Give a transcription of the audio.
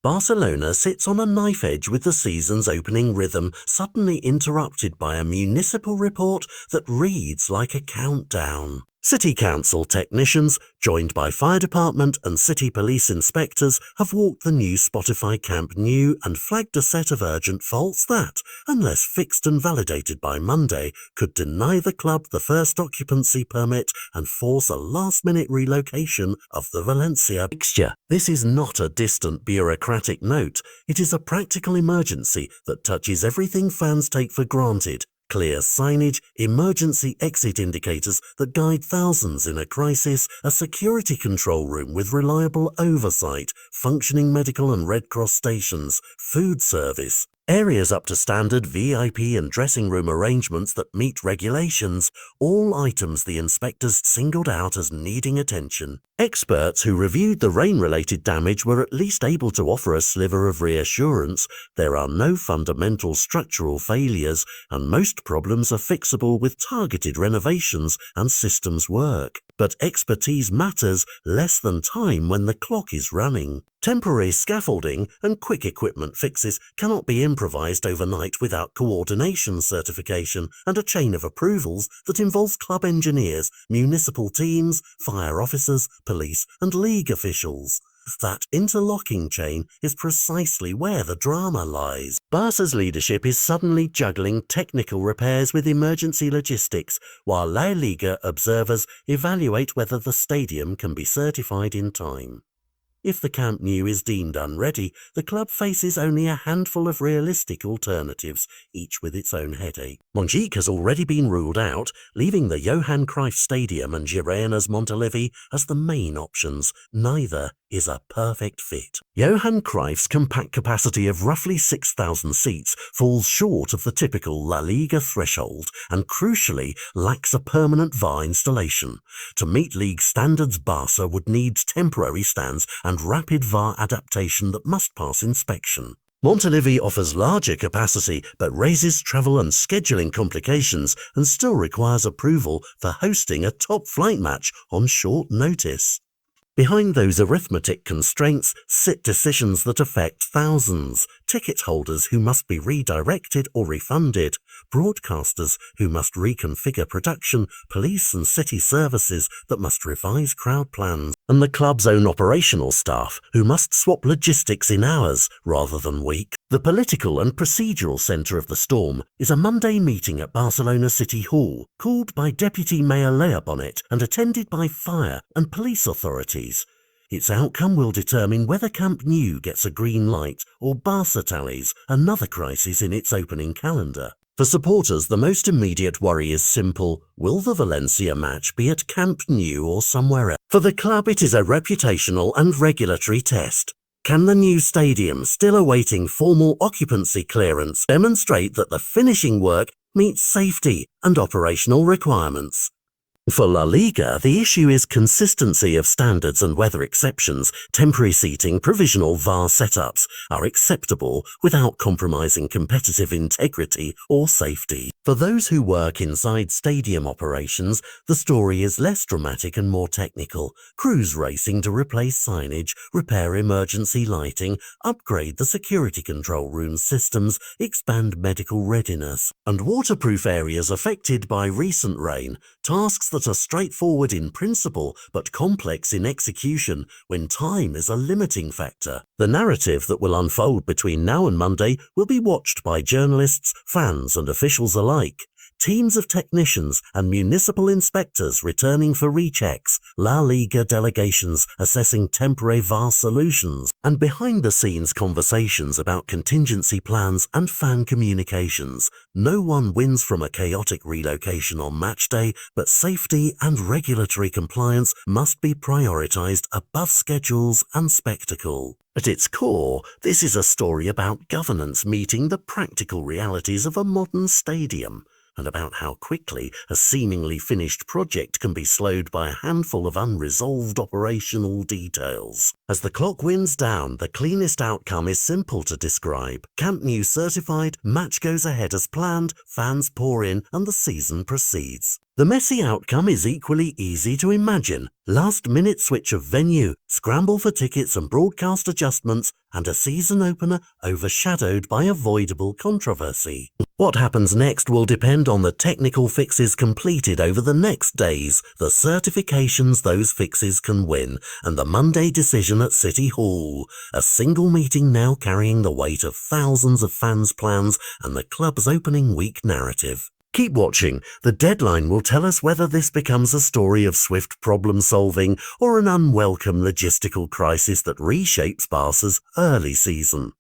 Barcelona sits on a knife edge with the season's opening rhythm suddenly interrupted by a municipal report that reads like a countdown. City Council technicians, joined by fire department and city police inspectors, have walked the new Spotify Camp Nou and flagged a set of urgent faults that, unless fixed and validated by Monday, could deny the club the first occupancy permit and force a last-minute relocation of the Valencia fixture. This is not a distant bureaucratic note. It is a practical emergency that touches everything fans take for granted. Clear signage, emergency exit indicators that guide thousands in a crisis, a security control room with reliable oversight, functioning medical and Red Cross stations, food service, areas up to standard VIP and dressing room arrangements that meet regulations, all items the inspectors singled out as needing attention. Experts who reviewed the rain-related damage were at least able to offer a sliver of reassurance. There are no fundamental structural failures, and most problems are fixable with targeted renovations and systems work. But expertise matters less than time when the clock is running. Temporary scaffolding and quick equipment fixes cannot be improvised overnight without coordination certification and a chain of approvals that involves club engineers, municipal teams, fire officers, police and league officials. That interlocking chain is precisely where the drama lies. Barca's leadership is suddenly juggling technical repairs with emergency logistics, while La Liga observers evaluate whether the stadium can be certified in time. If the Camp Nou is deemed unready, the club faces only a handful of realistic alternatives, each with its own headache. Montjuic has already been ruled out, leaving the Johan Cruyff Stadium and Girona's Montilivi as the main options. Neither is a perfect fit. Johan Cruyff's compact capacity of roughly 6,000 seats falls short of the typical La Liga threshold and crucially lacks a permanent VAR installation. To meet league standards, Barca would need temporary stands and rapid VAR adaptation that must pass inspection. Montilivi offers larger capacity but raises travel and scheduling complications and still requires approval for hosting a top-flight match on short notice. Behind those arithmetic constraints sit decisions that affect thousands, ticket holders who must be redirected or refunded, broadcasters who must reconfigure production, police and city services that must revise crowd plans, and the club's own operational staff who must swap logistics in hours rather than weeks. The political and procedural centre of the storm is a Monday meeting at Barcelona City Hall, called by Deputy Mayor Leabonnet and attended by fire and police authorities. Its outcome will determine whether Camp Nou gets a green light or Barca tallies another crisis in its opening calendar. For supporters, the most immediate worry is simple. Will the Valencia match be at Camp Nou or somewhere else? For the club, it is a reputational and regulatory test. Can the new stadium, still awaiting formal occupancy clearance, demonstrate that the finishing work meets safety and operational requirements? For La Liga, the issue is consistency of standards and weather exceptions. Temporary seating, provisional VAR setups are acceptable without compromising competitive integrity or safety. For those who work inside stadium operations, the story is less dramatic and more technical. Crews racing to replace signage, repair emergency lighting, upgrade the security control room systems, expand medical readiness, and waterproof areas affected by recent rain, tasks that are straightforward in principle but complex in execution when time is a limiting factor. The narrative that will unfold between now and Monday will be watched by journalists, fans and officials alike. Teams of technicians and municipal inspectors returning for rechecks, La Liga delegations assessing temporary VAR solutions, and behind-the-scenes conversations about contingency plans and fan communications. No one wins from a chaotic relocation on match day, but safety and regulatory compliance must be prioritized above schedules and spectacle. At its core, this is a story about governance meeting the practical realities of a modern stadium, and about how quickly a seemingly finished project can be slowed by a handful of unresolved operational details. As the clock winds down, the cleanest outcome is simple to describe. Camp Nou certified, match goes ahead as planned, fans pour in, and the season proceeds. The messy outcome is equally easy to imagine. Last-minute switch of venue, scramble for tickets and broadcast adjustments, and a season opener overshadowed by avoidable controversy. What happens next will depend on the technical fixes completed over the next days, the certifications those fixes can win, and the Monday decision at City Hall, a single meeting now carrying the weight of thousands of fans' plans and the club's opening week narrative. Keep watching. The deadline will tell us whether this becomes a story of swift problem-solving or an unwelcome logistical crisis that reshapes Barca's early season.